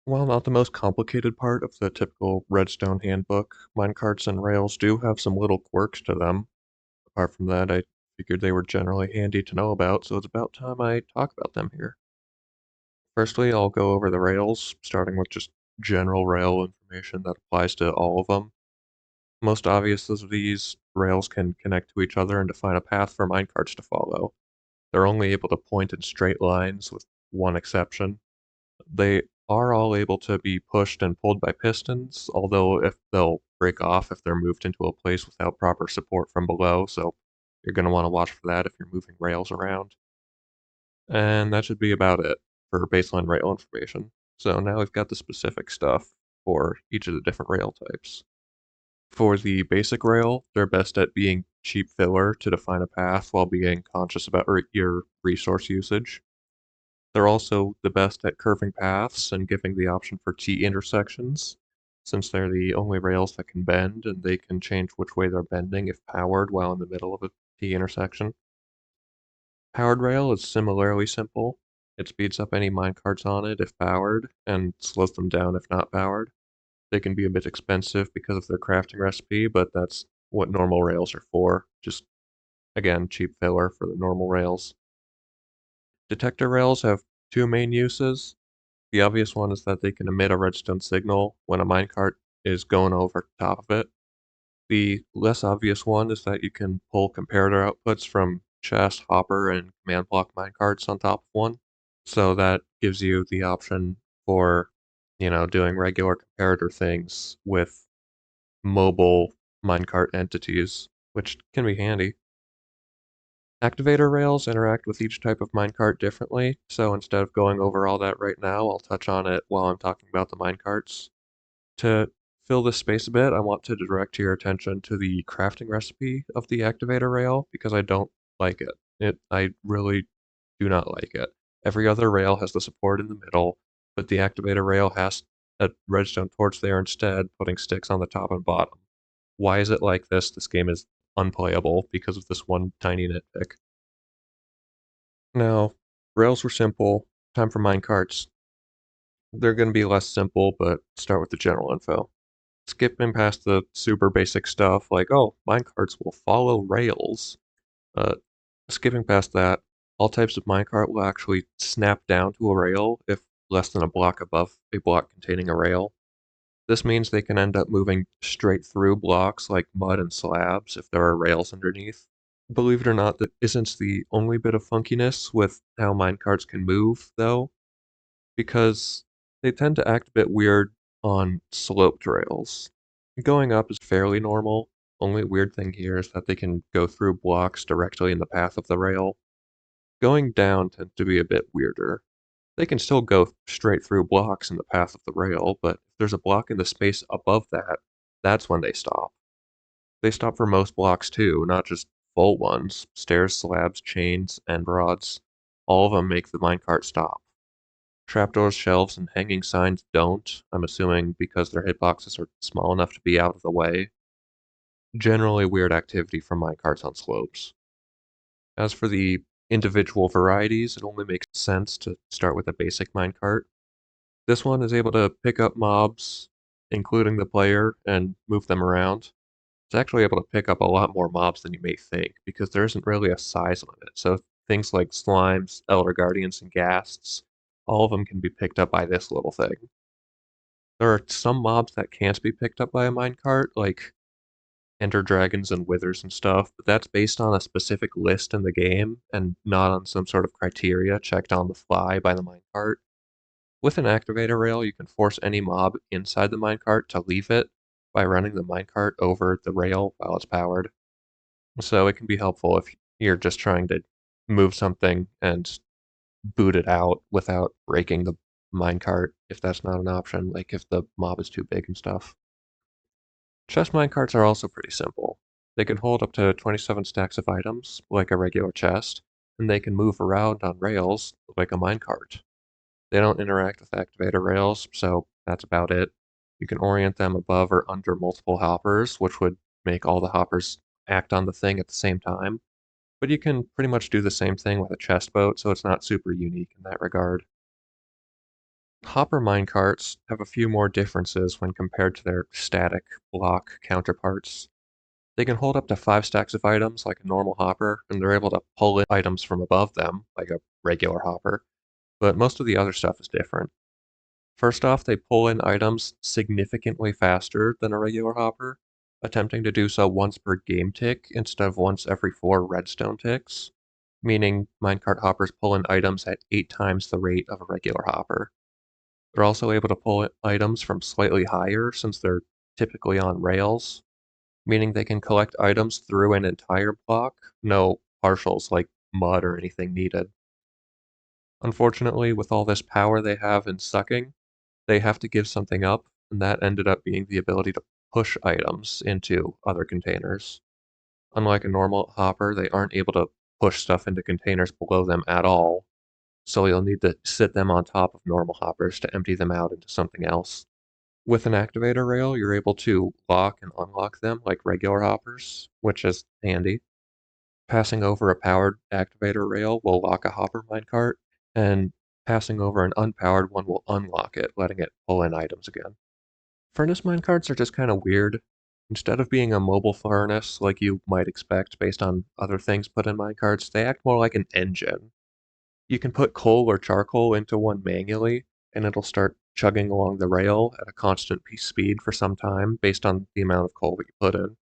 While not the most complicated part of the typical Redstone handbook, minecarts and rails do have some little quirks to them. Apart from that, I figured they were generally handy to know about, so it's about time I talk about them here. Firstly, I'll go over the rails, starting with just general rail information that applies to all of them. Most obvious of these, rails can connect to each other and define a path for minecarts to follow. They're only able to point in straight lines, with one exception. They are all able to be pushed and pulled by pistons, although if they'll break off if they're moved into a place without proper support from below, so you're going to want to watch for that if you're moving rails around. And that should be about it for baseline rail information. So now we've got the specific stuff for each of the different rail types. For the basic rail, they're best at being cheap filler to define a path while being conscious about your resource usage. They're also the best at curving paths and giving the option for T-intersections, since they're the only rails that can bend and they can change which way they're bending if powered while in the middle of a T-intersection. Powered rail is similarly simple. It speeds up any minecarts on it if powered, and slows them down if not powered. They can be a bit expensive because of their crafting recipe, but that's what normal rails are for. Just, again, cheap filler for the normal rails. Detector rails have two main uses. The obvious one is that they can emit a redstone signal when a minecart is going over top of it. The less obvious one is that you can pull comparator outputs from chest, hopper, and command block minecarts on top of one. So that gives you the option for, doing regular comparator things with mobile minecart entities, which can be handy. Activator rails interact with each type of minecart differently, so instead of going over all that right now, I'll touch on it while I'm talking about the minecarts. To fill this space a bit, I want to direct your attention to the crafting recipe of the activator rail because I don't like it. I really do not like it. Every other rail has the support in the middle, but the activator rail has a redstone torch there instead, putting sticks on the top and bottom. Why is it like this? This game is unplayable because of this one tiny nitpick. Now, rails were simple. Time for minecarts. They're going to be less simple, but start with the general info. Skipping past the super basic stuff like, oh, minecarts will follow rails. Uh, Skipping past that, all types of minecart will actually snap down to a rail if less than a block above a block containing a rail. This means they can end up moving straight through blocks like mud and slabs if there are rails underneath. Believe it or not, that isn't the only bit of funkiness with how minecarts can move, though, because they tend to act a bit weird on sloped rails. Going up is fairly normal. Only weird thing here is that they can go through blocks directly in the path of the rail. Going down tends to be a bit weirder. They can still go straight through blocks in the path of the rail, but if there's a block in the space above that, that's when they stop. They stop for most blocks too, not just full ones. Stairs, slabs, chains, and rods. All of them make the minecart stop. Trapdoors, shelves, and hanging signs don't, I'm assuming because their hitboxes are small enough to be out of the way. Generally weird activity from minecarts on slopes. As for the individual varieties, it only makes sense to start with a basic minecart. This one is able to pick up mobs, including the player, and move them around. It's actually able to pick up a lot more mobs than you may think, because there isn't really a size limit. So things like slimes, elder guardians, and ghasts, all of them can be picked up by this little thing. There are some mobs that can't be picked up by a minecart, like ender dragons and withers and stuff, but that's based on a specific list in the game and not on some sort of criteria checked on the fly by the minecart. With an activator rail, you can force any mob inside the minecart to leave it by running the minecart over the rail while it's powered. So it can be helpful if you're just trying to move something and boot it out without breaking the minecart, if that's not an option, like if the mob is too big and stuff. Chest minecarts are also pretty simple. They can hold up to 27 stacks of items, like a regular chest, and they can move around on rails like a minecart. They don't interact with activator rails, so that's about it. You can orient them above or under multiple hoppers, which would make all the hoppers act on the thing at the same time. But you can pretty much do the same thing with a chest boat, so it's not super unique in that regard. Hopper minecarts have a few more differences when compared to their static block counterparts. They can hold up to 5 stacks of items like a normal hopper, and they're able to pull in items from above them like a regular hopper, but most of the other stuff is different. First off, they pull in items significantly faster than a regular hopper, attempting to do so once per game tick instead of once every 4 redstone ticks, meaning minecart hoppers pull in items at 8 times the rate of a regular hopper. They're also able to pull in items from slightly higher since they're typically on rails, meaning they can collect items through an entire block, no partials like mud or anything needed. Unfortunately, with all this power they have in sucking, they have to give something up, and that ended up being the ability to push items into other containers. Unlike a normal hopper, they aren't able to push stuff into containers below them at all, so you'll need to sit them on top of normal hoppers to empty them out into something else. With an activator rail, you're able to lock and unlock them like regular hoppers, which is handy. Passing over a powered activator rail will lock a hopper minecart, and passing over an unpowered one will unlock it, letting it pull in items again. Furnace minecarts are just kind of weird. Instead of being a mobile furnace like you might expect based on other things put in minecarts, they act more like an engine. You can put coal or charcoal into one manually, and it'll start chugging along the rail at a constant speed for some time based on the amount of coal that you put in.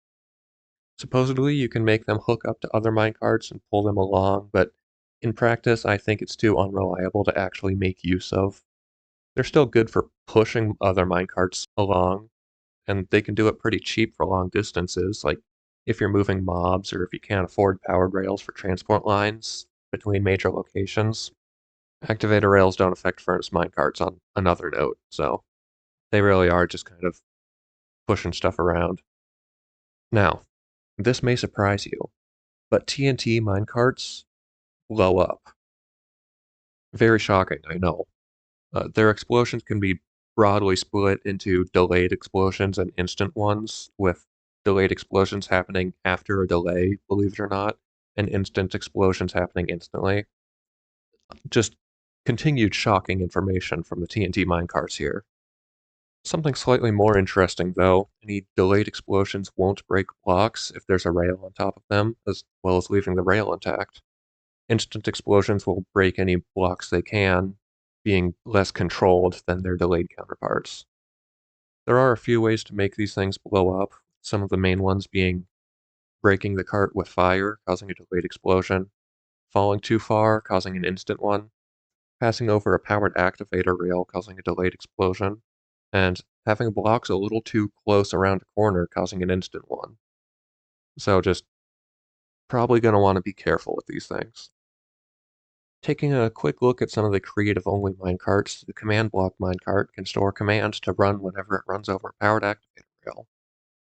Supposedly, you can make them hook up to other minecarts and pull them along, but in practice, I think it's too unreliable to actually make use of. They're still good for pushing other minecarts along, and they can do it pretty cheap for long distances, like if you're moving mobs or if you can't afford powered rails for transport lines between major locations. Activator rails don't affect furnace minecarts on another note, so they really are just kind of pushing stuff around. Now, this may surprise you, but TNT minecarts blow up. Very shocking, I know. Their explosions can be broadly split into delayed explosions and instant ones, with delayed explosions happening after a delay, believe it or not, and instant explosions happening instantly. Just continued shocking information from the TNT minecarts here. Something slightly more interesting, though, any delayed explosions won't break blocks if there's a rail on top of them, as well as leaving the rail intact. Instant explosions will break any blocks they can, being less controlled than their delayed counterparts. There are a few ways to make these things blow up, some of the main ones being breaking the cart with fire, causing a delayed explosion, falling too far, causing an instant one, passing over a powered activator rail, causing a delayed explosion, and having blocks a little too close around a corner, causing an instant one. So just probably going to want to be careful with these things. Taking a quick look at some of the creative-only minecarts, the command block minecart can store commands to run whenever it runs over a powered activator rail.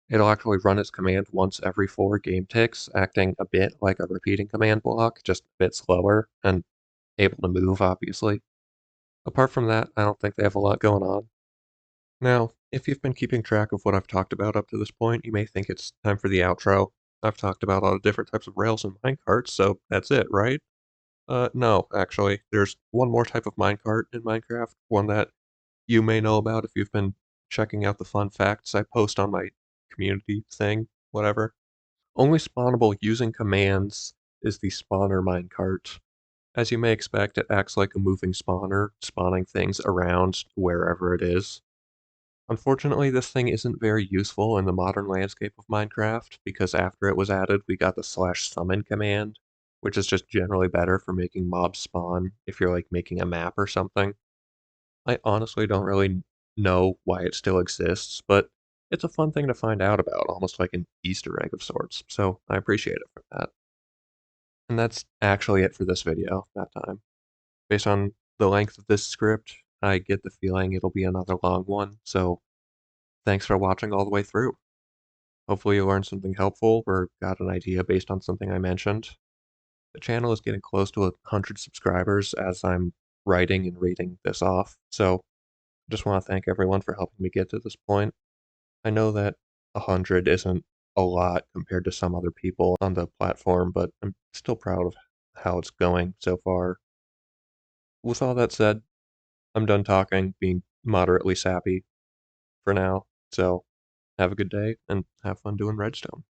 It'll actually run its command once every 4 game ticks, acting a bit like a repeating command block, just a bit slower, and able to move, obviously. Apart from that, I don't think they have a lot going on. Now, if you've been keeping track of what I've talked about up to this point, you may think it's time for the outro. I've talked about all the different types of rails and minecarts, so that's it, right? No, actually. There's one more type of minecart in Minecraft, one that you may know about if you've been checking out the fun facts I post on my community thing, whatever. Only spawnable using commands is the spawner minecart. As you may expect, it acts like a moving spawner, spawning things around wherever it is. Unfortunately, this thing isn't very useful in the modern landscape of Minecraft, because after it was added, we got the /summon command, which is just generally better for making mobs spawn if you're like making a map or something. I honestly don't really know why it still exists, but it's a fun thing to find out about, almost like an Easter egg of sorts, so I appreciate it for that. And that's actually it for this video, that time. Based on the length of this script, I get the feeling it'll be another long one, so thanks for watching all the way through. Hopefully you learned something helpful or got an idea based on something I mentioned. The channel is getting close to 100 subscribers as I'm writing and reading this off, so I just want to thank everyone for helping me get to this point. I know that 100 isn't a lot compared to some other people on the platform, but I'm still proud of how it's going so far. With all that said, I'm done talking, being moderately sappy for now. So have a good day and have fun doing Redstone.